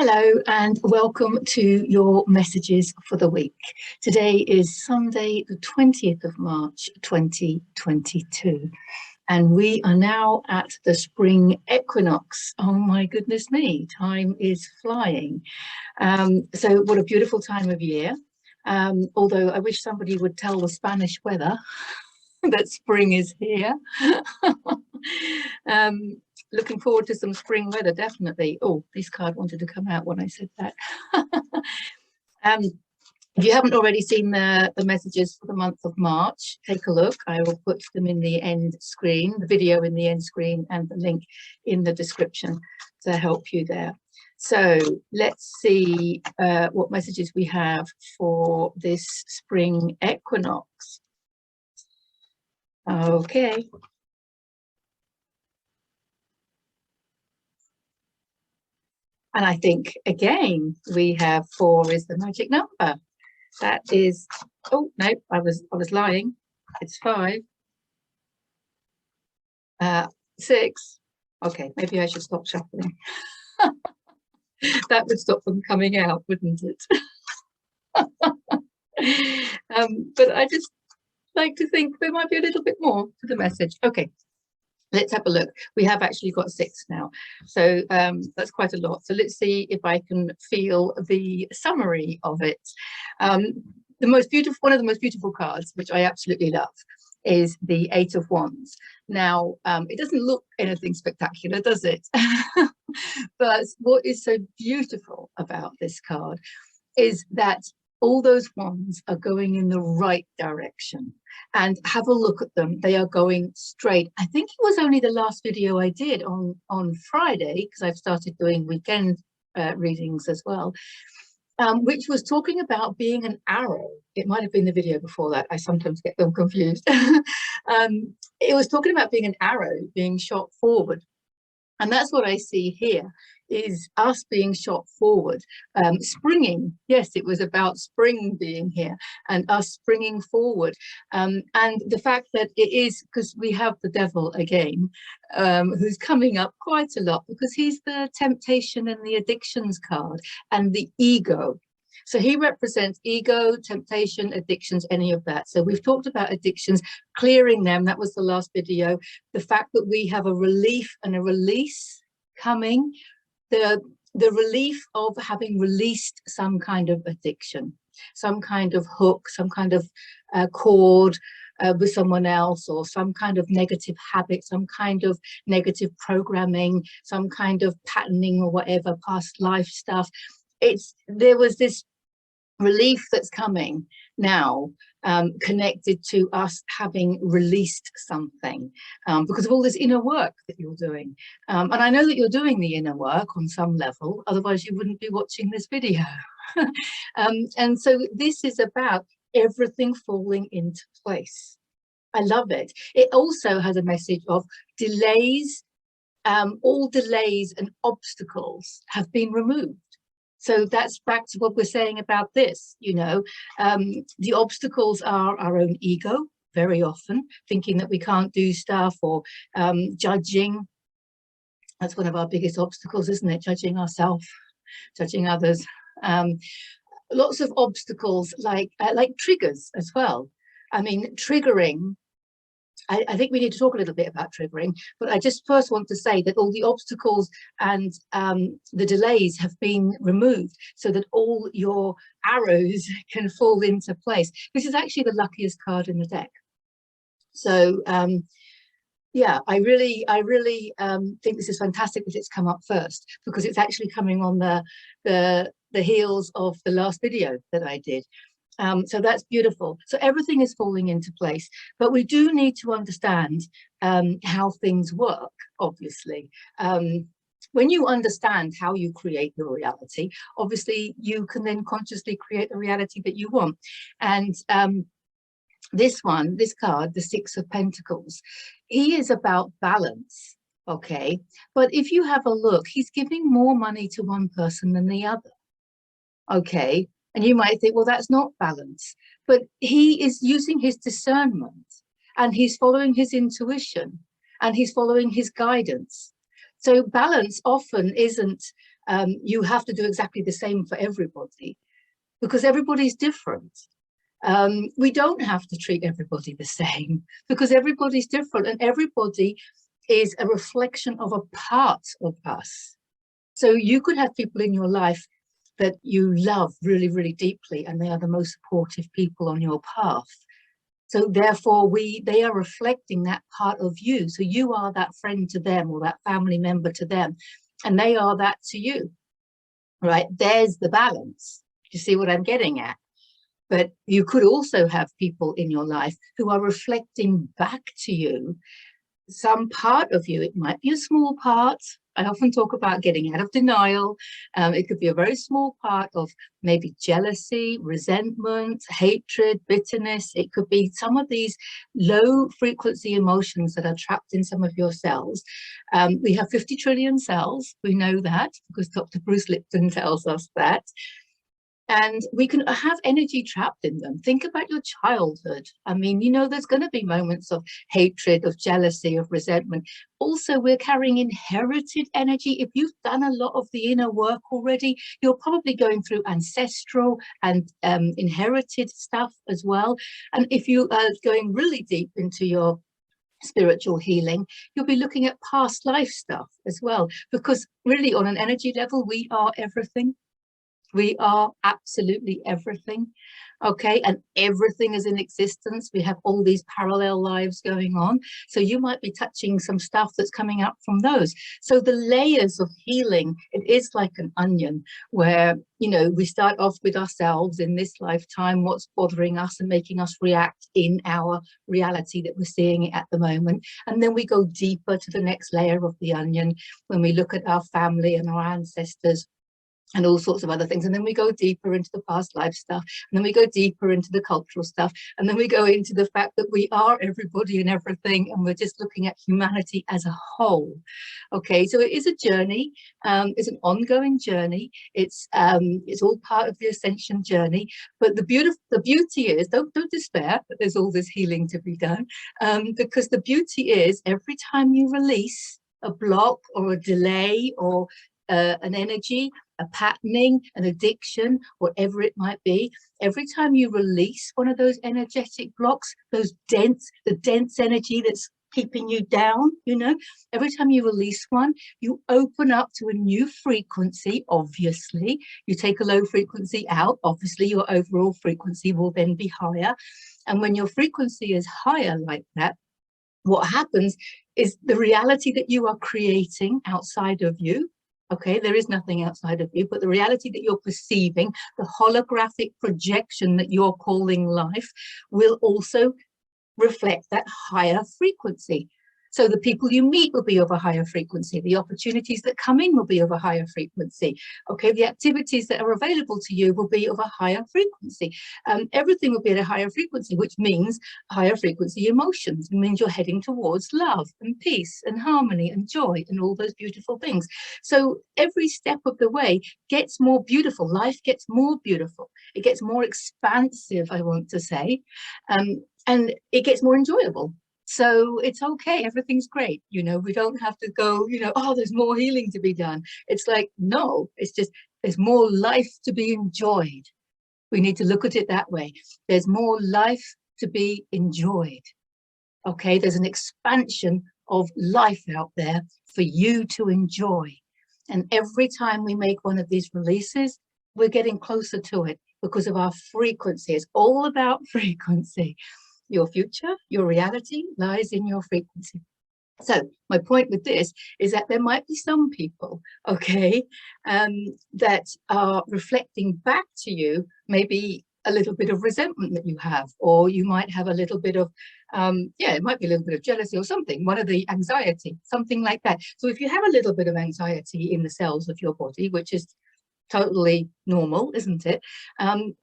Hello and welcome to your messages for the week. Today is Sunday, the 20th of March, 2022. And we are now at the spring equinox. Oh my goodness me, time is flying. So what a beautiful time of year. Although I wish somebody would tell the Spanish weather that spring is here. Looking forward to some spring weather, definitely. Oh, this card wanted to come out when I said that. If you haven't already seen the messages for the month of March, take a look. I will put them in the end screen, the video in the end screen, and the link in the description to help you there. So let's see what messages we have for this spring equinox. Okay. And I think, again, we have 4 is the magic number. That is, oh, no, I was lying. It's 5. 6. Okay, maybe I should stop shuffling. That would stop them coming out, wouldn't it? But I just like to think there might be a little bit more to the message. Okay. Let's have a look. We have actually got 6 now, so that's quite a lot. So let's see if I can feel the summary of it. The most beautiful, one of the most beautiful cards, which I absolutely love, is the 8 of Wands. Now, it doesn't look anything spectacular, does it? But what is so beautiful about this card is that all those wands are going in the right direction, and have a look at them. They are going straight. I think it was only the last video I did on Friday, because I've started doing weekend readings as well, which was talking about being an arrow. It might have been the video before that. I sometimes get them confused. It was talking about being an arrow being shot forward. And that's what I see here, is us being shot forward, springing. Yes, it was about spring being here and us springing forward. And the fact that it is, because we have the devil again, who's coming up quite a lot, because he's the temptation and the addictions card and the ego. So he represents ego, temptation, addictions, any of that. So we've talked about addictions, clearing them. That was the last video. The fact that we have a relief and a release coming, the relief of having released some kind of addiction, some kind of hook, some kind of cord with someone else, or some kind of negative habit, some kind of negative programming, some kind of patterning or whatever, past life stuff. There was this relief that's coming now, connected to us having released something, because of all this inner work that you're doing. And I know that you're doing the inner work on some level, otherwise you wouldn't be watching this video. And so this is about everything falling into place. I love it. It also has a message of delays. All delays and obstacles have been removed. So that's back to what we're saying about this, you know, the obstacles are our own ego, very often, thinking that we can't do stuff, or judging. That's one of our biggest obstacles, isn't it? Judging ourselves, judging others. Lots of obstacles, like triggers as well. I mean, triggering. I think we need to talk a little bit about triggering, but I just first want to say that all the obstacles and the delays have been removed, so that all your arrows can fall into place. This is actually the luckiest card in the deck. So yeah, I really think this is fantastic that it's come up first, because it's actually coming on the heels of the last video that I did. So that's beautiful. So everything is falling into place, but we do need to understand how things work, obviously. When you understand how you create your reality, obviously you can then consciously create the reality that you want. And this card, the 6 of Pentacles, he is about balance, okay? But if you have a look, he's giving more money to one person than the other, okay? And you might think, well, that's not balance, but he is using his discernment, and he's following his intuition, and he's following his guidance. So balance often isn't you have to do exactly the same for everybody, because everybody's different. We don't have to treat everybody the same, because everybody's different, and everybody is a reflection of a part of us. So you could have people in your life that you love really, really deeply, and they are the most supportive people on your path. So therefore, they are reflecting that part of you. So you are that friend to them, or that family member to them, and they are that to you, right? There's the balance. Do you see what I'm getting at? But you could also have people in your life who are reflecting back to you some part of you. It might be a small part. I often talk about getting out of denial. It could be a very small part of maybe jealousy, resentment, hatred, bitterness. It could be some of these low frequency emotions that are trapped in some of your cells. We have 50 trillion cells. We know that because Dr. Bruce Lipton tells us that. And we can have energy trapped in them. Think about your childhood. I mean, you know, there's going to be moments of hatred, of jealousy, of resentment. Also, we're carrying inherited energy. If you've done a lot of the inner work already, you're probably going through ancestral and inherited stuff as well. And if you are going really deep into your spiritual healing, you'll be looking at past life stuff as well, because really on an energy level, we are everything. We are absolutely everything, okay? And everything is in existence. We have all these parallel lives going on. So you might be touching some stuff that's coming up from those. So the layers of healing, it is like an onion where, you know, we start off with ourselves in this lifetime, what's bothering us and making us react in our reality that we're seeing at the moment. And then we go deeper to the next layer of the onion when we look at our family and our ancestors and all sorts of other things. And then we go deeper into the past life stuff, and then we go deeper into the cultural stuff, and then we go into the fact that we are everybody and everything, and we're just looking at humanity as a whole. Okay, so it is a journey. It's an ongoing journey. It's all part of the ascension journey. But the beauty is, don't despair that there's all this healing to be done, because the beauty is every time you release a block or a delay or an energy, a patterning, an addiction, whatever it might be, every time you release one of those energetic blocks, the dense energy that's keeping you down, you know, every time you release one, you open up to a new frequency. Obviously, you take a low frequency out, obviously your overall frequency will then be higher. And when your frequency is higher like that, what happens is the reality that you are creating outside of you, okay, there is nothing outside of you, but the reality that you're perceiving, the holographic projection that you're calling life, will also reflect that higher frequency. So the people you meet will be of a higher frequency. The opportunities that come in will be of a higher frequency. Okay, the activities that are available to you will be of a higher frequency. Everything will be at a higher frequency, which means higher frequency emotions. It means you're heading towards love and peace and harmony and joy and all those beautiful things. So every step of the way gets more beautiful. Life gets more beautiful. It gets more expansive, I want to say, and it gets more enjoyable. So it's okay, everything's great, you know, we don't have to go, you know, oh, there's more healing to be done. It's like, no, it's just, there's more life to be enjoyed. We need to look at it that way. There's more life to be enjoyed. Okay, there's an expansion of life out there for you to enjoy. And every time we make one of these releases, we're getting closer to it because of our frequency. It's all about frequency. Your future, your reality lies in your frequency. So my point with this is that there might be some people, okay, that are reflecting back to you maybe a little bit of resentment that you have, or you might have a little bit of, it might be a little bit of jealousy or something, one of the anxiety, something like that. So if you have a little bit of anxiety in the cells of your body, which is totally normal, isn't it?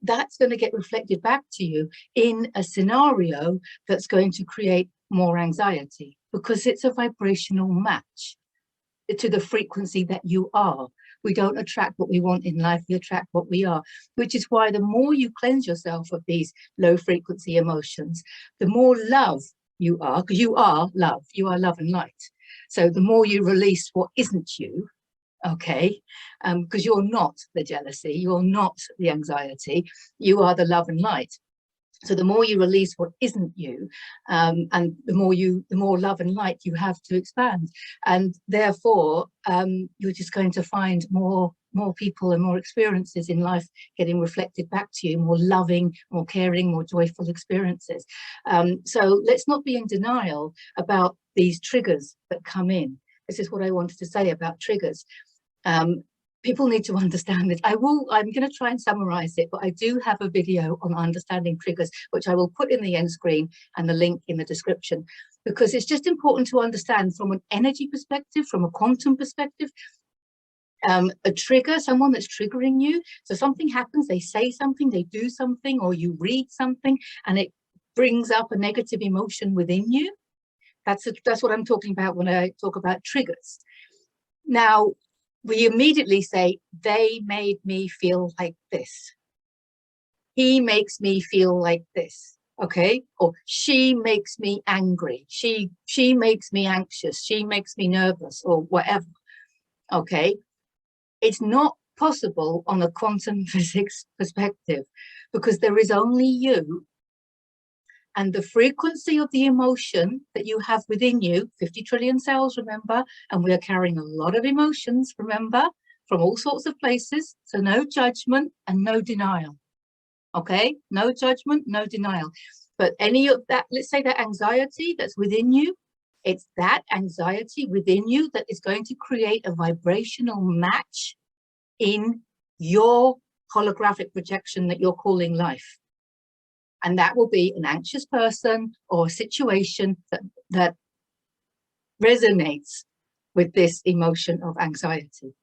That's going to get reflected back to you in a scenario that's going to create more anxiety, because it's a vibrational match to the frequency that you are. We don't attract what we want in life, we attract what we are, which is why the more you cleanse yourself of these low frequency emotions, the more love you are, because you are love and light. So the more you release what isn't you, okay? Because you're not the jealousy, you're not the anxiety, you are the love and light. So the more you release what isn't you, and the more love and light you have to expand, and therefore you're just going to find more people and more experiences in life getting reflected back to you, more loving, more caring, more joyful experiences. So let's not be in denial about these triggers that come in. This is what I wanted to say about triggers. People need to understand this. I'm going to try and summarize it, but I do have a video on understanding triggers, which I will put in the end screen and the link in the description, because it's just important to understand from an energy perspective, from a quantum perspective, a trigger, someone that's triggering you. So something happens, they say something, they do something, or you read something, and it brings up a negative emotion within you. That's what I'm talking about when I talk about triggers. Now, we immediately say, they made me feel like this. He makes me feel like this, okay? Or she makes me angry. She makes me anxious. She makes me nervous, or whatever, okay? It's not possible on a quantum physics perspective, because there is only you, and the frequency of the emotion that you have within you, 50 trillion cells, remember, and we are carrying a lot of emotions, remember, from all sorts of places. So no judgment and no denial, okay? No judgment, no denial. But any of that, let's say that anxiety that's within you, it's that anxiety within you that is going to create a vibrational match in your holographic projection that you're calling life. And that will be an anxious person or a situation that resonates with this emotion of anxiety.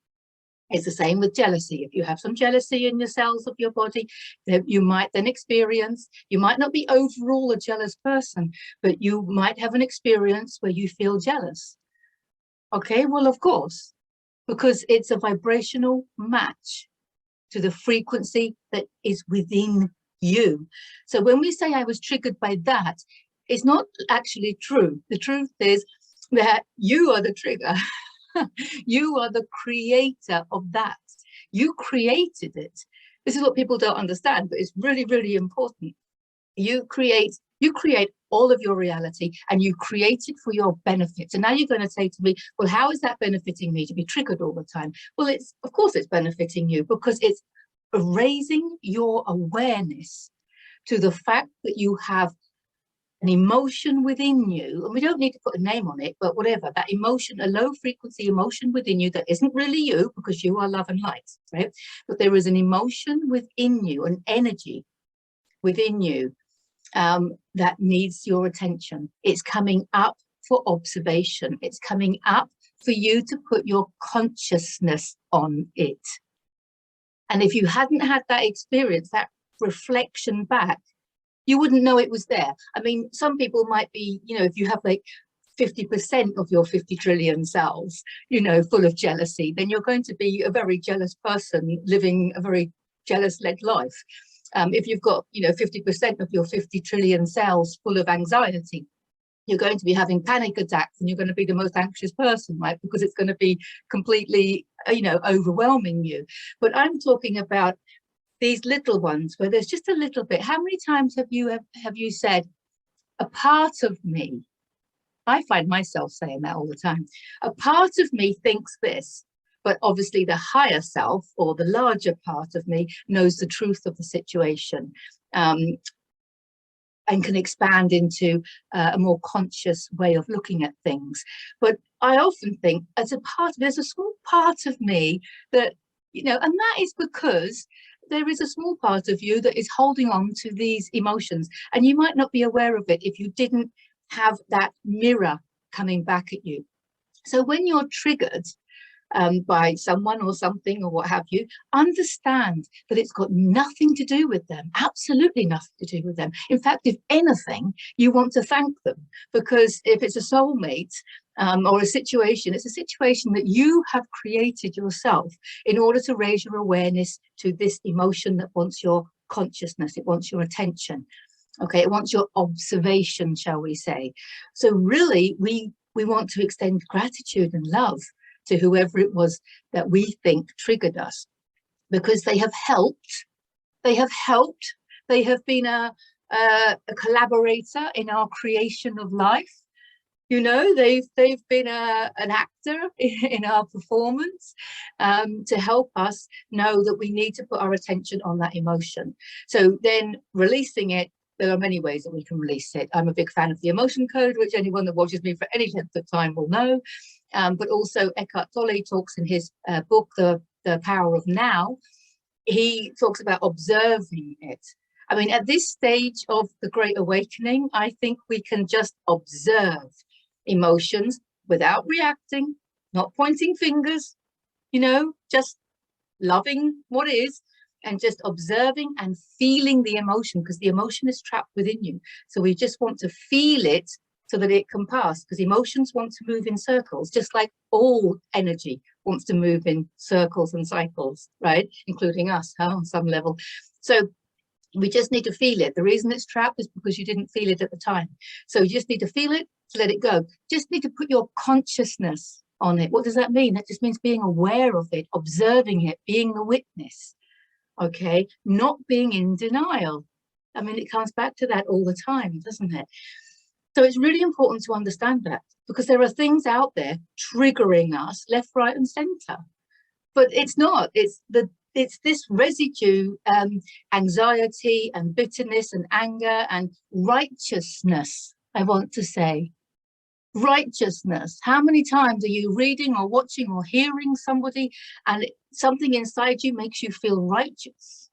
It's the same with jealousy. If you have some jealousy in your cells of your body, that you might then experience, you might not be overall a jealous person, but you might have an experience where you feel jealous. Okay, well, of course, because it's a vibrational match to the frequency that is within you. So when we say I was triggered by that, it's not actually true. The truth is that you are the trigger. You are the creator of that. You created it. This is what people don't understand, but it's really, really important. You create all of your reality, and you create it for your benefit. So now you're going to say to me, well, how is that benefiting me to be triggered all the time? Well, of course it's benefiting you, because it's raising your awareness to the fact that you have an emotion within you, and we don't need to put a name on it, but whatever, that emotion, a low frequency emotion within you that isn't really you, because you are love and light, right? But there is an emotion within you, an energy within you that needs your attention. It's coming up for observation. It's coming up for you to put your consciousness on it. And if you hadn't had that experience, that reflection back, you wouldn't know it was there. I mean, some people might be, if you have like 50% of your 50 trillion cells, full of jealousy, then you're going to be a very jealous person living a very jealous-led life. If you've got, 50% of your 50 trillion cells full of anxiety, you're going to be having panic attacks, and you're going to be the most anxious person, right? Because it's going to be completely, overwhelming you. But I'm talking about these little ones where there's just a little bit. How many times have you said, a part of me, I find myself saying that all the time, a part of me thinks this, but obviously the higher self, or the larger part of me, knows the truth of the situation, and can expand into a more conscious way of looking at things. But I often think, there's a small part of me that, and that is because there is a small part of you that is holding on to these emotions, and you might not be aware of it if you didn't have that mirror coming back at you. So when you're triggered by someone or something or what have you, understand that it's got nothing to do with them, absolutely nothing to do with them. In fact, if anything, you want to thank them, because if it's a soulmate or a situation, it's a situation that you have created yourself in order to raise your awareness to this emotion that wants your consciousness, it wants your attention. Okay, it wants your observation, shall we say. So really, we want to extend gratitude and love to whoever it was that we think triggered us, because they have helped. They have helped. They have been a collaborator in our creation of life. You know, they've been an actor in our performance, to help us know that we need to put our attention on that emotion. So then releasing it, there are many ways that we can release it. I'm a big fan of the emotion code, which anyone that watches me for any length of time will know. But also Eckhart Tolle talks in his book, The Power of Now. He talks about observing it. I mean, at this stage of the Great Awakening, I think we can just observe emotions without reacting, not pointing fingers, you know, just loving what is and just observing and feeling the emotion, because the emotion is trapped within you. So we just want to feel it so that it can pass, because emotions want to move in circles, just like all energy wants to move in circles and cycles, right? Including us, huh, on some level. So we just need to feel it. The reason it's trapped is because you didn't feel it at the time. So you just need to feel it, to let it go. Just need to put your consciousness on it. What does that mean? That just means being aware of it, observing it, being the witness, okay? Not being in denial. I mean, it comes back to that all the time, doesn't it? So it's really important to understand that, because there are things out there triggering us left, right, and center. But it's not. It's this residue, anxiety and bitterness and anger and righteousness, I want to say. Righteousness. How many times are you reading or watching or hearing somebody and something inside you makes you feel righteous?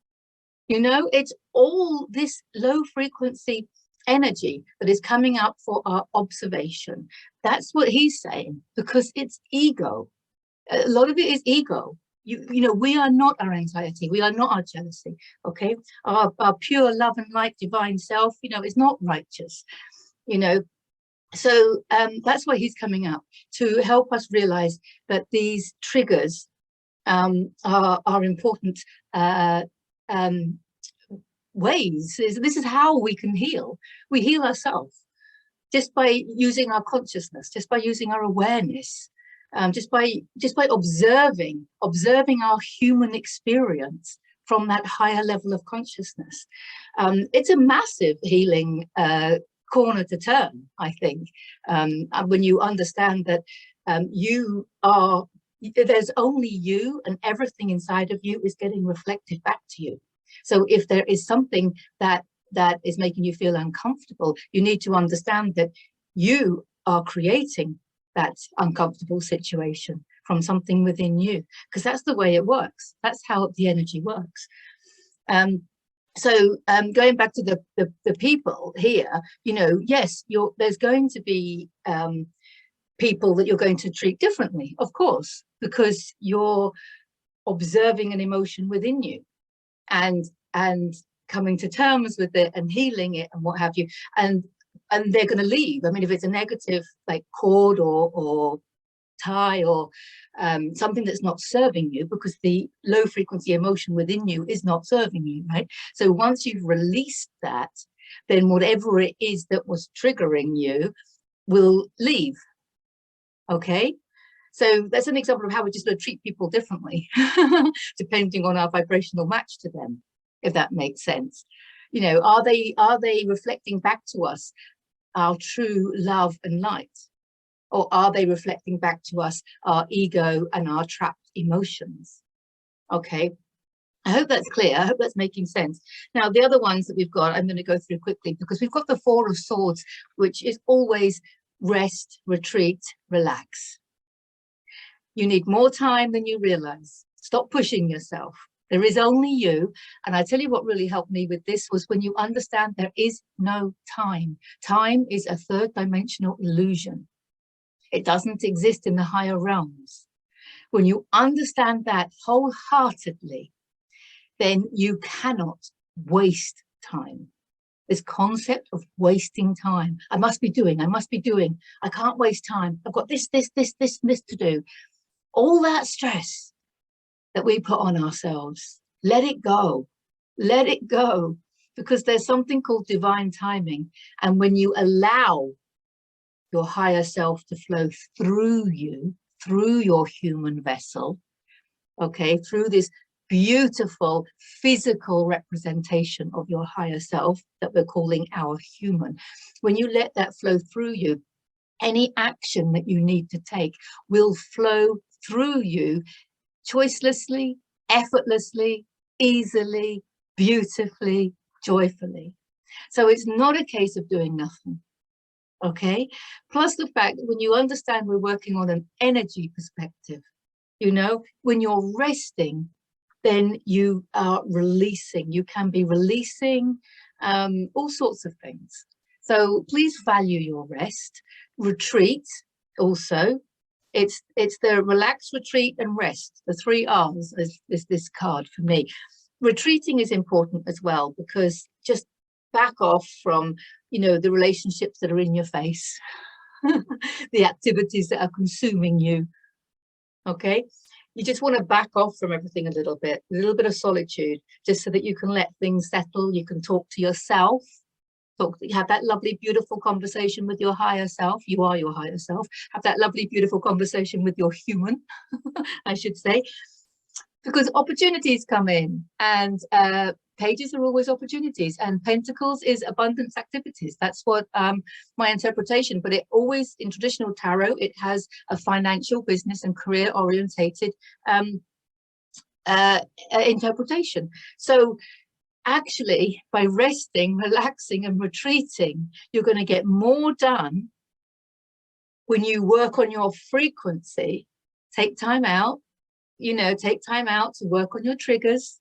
You know, it's all this low frequency energy that is coming up for our observation. That's what he's saying, because it's ego. A lot of it is ego. You know, we are not our anxiety. We are not our jealousy. Okay, our pure love and light, divine self, you know, is not righteous. You know, so that's why he's coming up, to help us realize that these triggers are important ways. This is how we can heal. We heal ourselves just by using our consciousness, just by using our awareness, just by observing our human experience from that higher level of consciousness. It's a massive healing corner to turn, I think, when you understand that there's only you, and everything inside of you is getting reflected back to you. So if there is something that is making you feel uncomfortable, you need to understand that you are creating that uncomfortable situation from something within you, because that's the way it works. That's how the energy works. So going back to the people here, you know, yes, there's going to be people that you're going to treat differently, of course, because you're observing an emotion within you and coming to terms with it and healing it and what have you, and they're going to leave. I mean, if it's a negative like cord or tie or something that's not serving you, because the low frequency emotion within you is not serving you, right? So once you've released that, then whatever it is that was triggering you will leave. Okay, so that's an example of how we're just going to treat people differently depending on our vibrational match to them, if that makes sense. You know, are they reflecting back to us our true love and light, or are they reflecting back to us our ego and our trapped emotions? Okay, I hope that's clear. I hope that's making sense. Now, the other ones that we've got, I'm going to go through quickly, because we've got the Four of Swords, which is always rest, retreat, relax. You need more time than you realize. Stop pushing yourself. There is only you. And I tell you what really helped me with this was when you understand there is no time. Time is a third dimensional illusion. It doesn't exist in the higher realms. When you understand that wholeheartedly, then you cannot waste time. This concept of wasting time. I must be doing. I can't waste time. I've got this to do. All that stress that we put on ourselves, let it go. Let it go. Because there's something called divine timing. And when you allow your higher self to flow through you, through your human vessel, okay, through this beautiful physical representation of your higher self that we're calling our human. When you let that flow through you, any action that you need to take will flow through you choicelessly, effortlessly, easily, beautifully, joyfully. So it's not a case of doing nothing. Okay, plus the fact that when you understand we're working on an energy perspective, you know, when you're resting, then you are releasing. You can be releasing all sorts of things. So please value your rest. Retreat also. It's the relax, retreat, and rest. The 3 R's is this card for me. Retreating is important as well, because just back off from, you know, the relationships that are in your face, the activities that are consuming you. Okay, you just want to back off from everything a little bit of solitude, just so that you can let things settle. You can talk to yourself, have that lovely, beautiful conversation with your higher self. You are your higher self. Have that lovely, beautiful conversation with your human, I should say, because opportunities come in, and pages are always opportunities, and pentacles is abundance activities. That's what my interpretation, but it always, in traditional tarot, it has a financial, business and career orientated interpretation. So actually, by resting, relaxing and retreating, you're going to get more done when you work on your frequency. Take time out, you know, take time out to work on your triggers.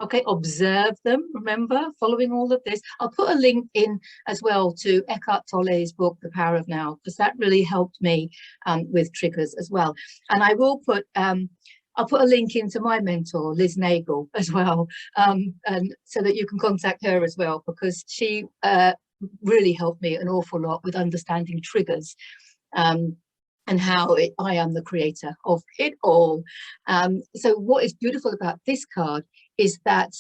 Okay, observe them, remember, following all of this. I'll put a link in as well to Eckhart Tolle's book, The Power of Now, because that really helped me with triggers as well. And I will put, I'll put a link into my mentor, Liz Nagle, as well, and so that you can contact her as well, because she really helped me an awful lot with understanding triggers. And how I am the creator of it all. So what is beautiful about this card is that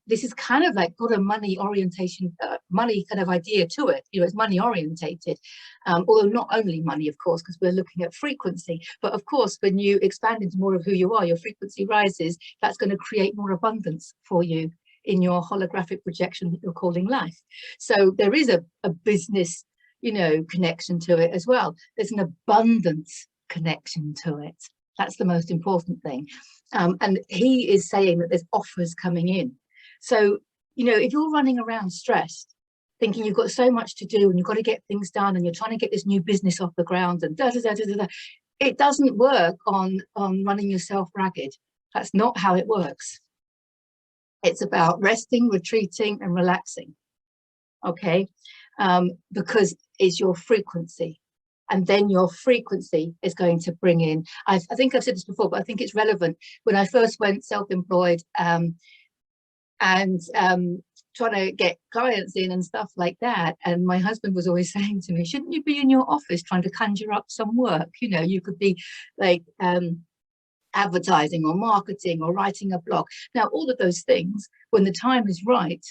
this is kind of like got a money orientation, money kind of idea to it. You know, it's money orientated, although not only money, of course, because we're looking at frequency. But of course, when you expand into more of who you are, your frequency rises. That's going to create more abundance for you in your holographic projection that you're calling life. So there is a business, you know, connection to it as well. There's an abundance connection to it. That's the most important thing. And he is saying that there's offers coming in. So, you know, if you're running around stressed, thinking you've got so much to do and you've got to get things done and you're trying to get this new business off the ground and it doesn't work on running yourself ragged. That's not how it works. It's about resting, retreating and relaxing. Okay, because it's your frequency, and then your frequency is going to bring in, I think I've said this before, but I think it's relevant. When I first went self-employed and trying to get clients in and stuff like that, and my husband was always saying to me, shouldn't you be in your office trying to conjure up some work? You know, you could be like advertising or marketing or writing a blog. Now all of those things, when the time is right,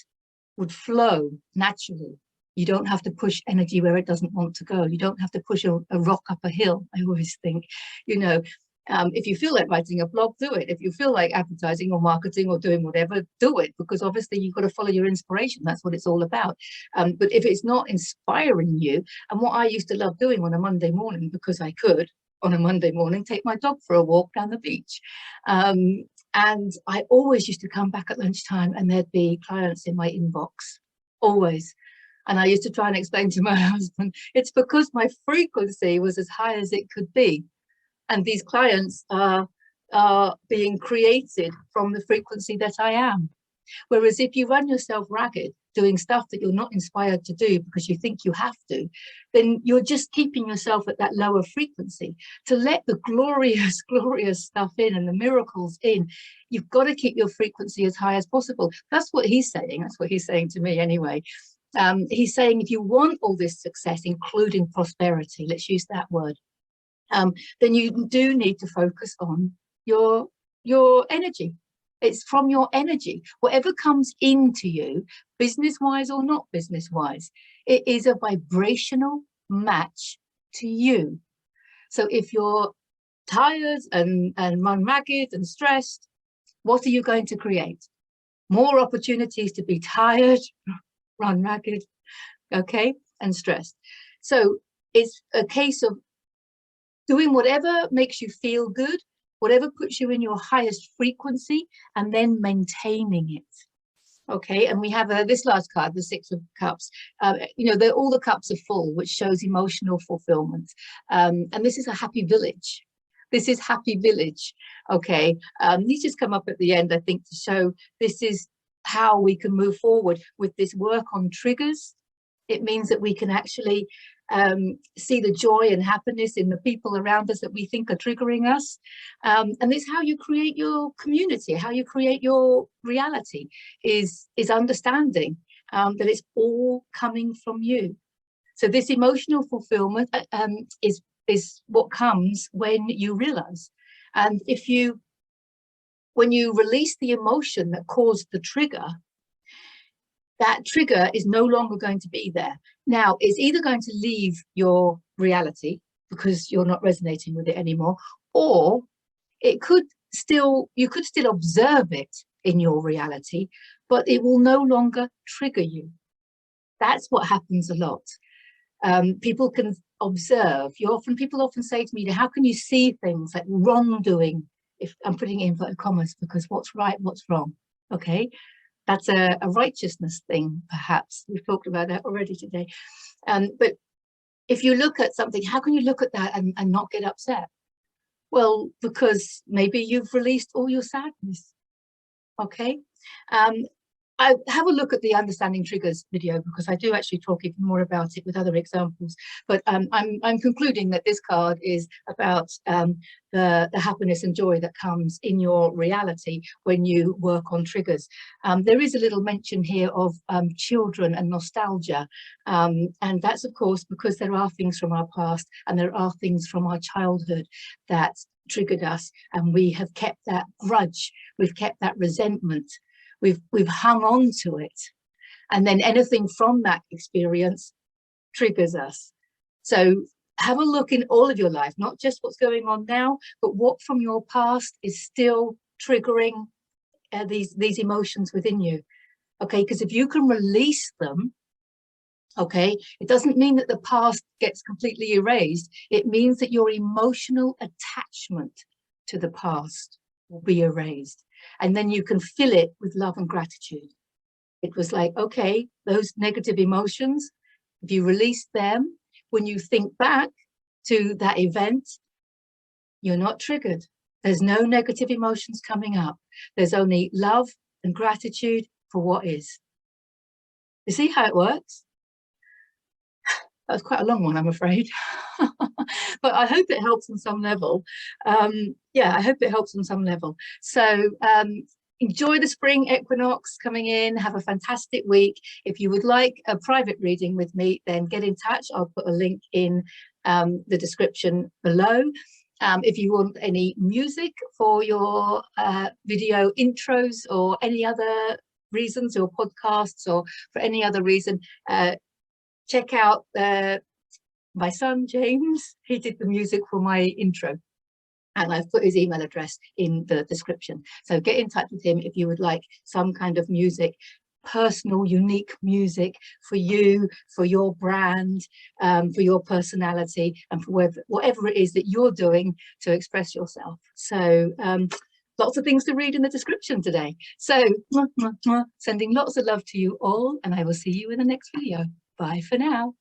would flow naturally. You don't have to push energy where it doesn't want to go. You don't have to push a rock up a hill. I always think, you know, if you feel like writing a blog, do it. If you feel like advertising or marketing or doing whatever, do it, because obviously you've got to follow your inspiration. That's what it's all about. But if it's not inspiring you, and what I used to love doing on a Monday morning, because I could on a Monday morning, take my dog for a walk down the beach. And I always used to come back at lunchtime and there'd be clients in my inbox, always. And I used to try and explain to my husband, it's because my frequency was as high as it could be. And these clients are being created from the frequency that I am. Whereas if you run yourself ragged, doing stuff that you're not inspired to do because you think you have to, then you're just keeping yourself at that lower frequency. To let the glorious, glorious stuff in and the miracles in, you've got to keep your frequency as high as possible. That's what he's saying. That's what he's saying to me anyway. He's saying if you want all this success, including prosperity, let's use that word, then you do need to focus on your energy. It's from your energy. Whatever comes into you, business-wise or not business-wise, it is a vibrational match to you. So if you're tired and run ragged and stressed, what are you going to create? More opportunities to be tired, run ragged, okay, and stressed. So it's a case of doing whatever makes you feel good, whatever puts you in your highest frequency, and then maintaining it. Okay, and we have this last card, the Six of Cups. You know, all the cups are full, which shows emotional fulfillment. And this is a happy village. This is happy village. Okay, these just come up at the end, I think, to show this is how we can move forward with this work on triggers. It means that we can actually see the joy and happiness in the people around us that we think are triggering us. And this is how you create your community, how you create your reality, is understanding that it's all coming from you. So this emotional fulfillment is what comes when you realize. And when you release the emotion that caused the trigger, that trigger is no longer going to be there. Now, it's either going to leave your reality because you're not resonating with it anymore, or you could still observe it in your reality, but it will no longer trigger you. That's what happens a lot. People can observe. People often say to me, how can you see things like wrongdoing? If I'm putting in inverted commas, because what's right, what's wrong? Okay. That's a righteousness thing, perhaps. We've talked about that already today. But if you look at something, how can you look at that and not get upset? Well, because maybe you've released all your sadness. Okay. I have a look at the Understanding Triggers video, because I do actually talk even more about it with other examples. But I'm concluding that this card is about the happiness and joy that comes in your reality when you work on triggers. There is a little mention here of children and nostalgia. And that's, of course, because there are things from our past and there are things from our childhood that triggered us. And we have kept that grudge. We've kept that resentment. We've hung on to it, and then anything from that experience triggers us. So have a look in all of your life, not just what's going on now, but what from your past is still triggering these emotions within you. Okay, because if you can release them, okay, it doesn't mean that the past gets completely erased. It means that your emotional attachment to the past will be erased. And then you can fill it with love and gratitude. It was like, okay, those negative emotions, if you release them, when you think back to that event, you're not triggered. There's no negative emotions coming up. There's only love and gratitude for what is. You see how it works? That was quite a long one, I'm afraid. But I hope it helps on some level. Yeah, I hope it helps on some level. So enjoy the spring equinox coming in. Have a fantastic week. If you would like a private reading with me, then get in touch. I'll put a link in the description below. If you want any music for your video intros or any other reasons, or podcasts, or for any other reason, check out my son, James. He did the music for my intro, and I've put his email address in the description. So get in touch with him if you would like some kind of music, personal, unique music for you, for your brand, for your personality, and for whatever it is that you're doing to express yourself. So lots of things to read in the description today. So sending lots of love to you all, and I will see you in the next video. Bye for now.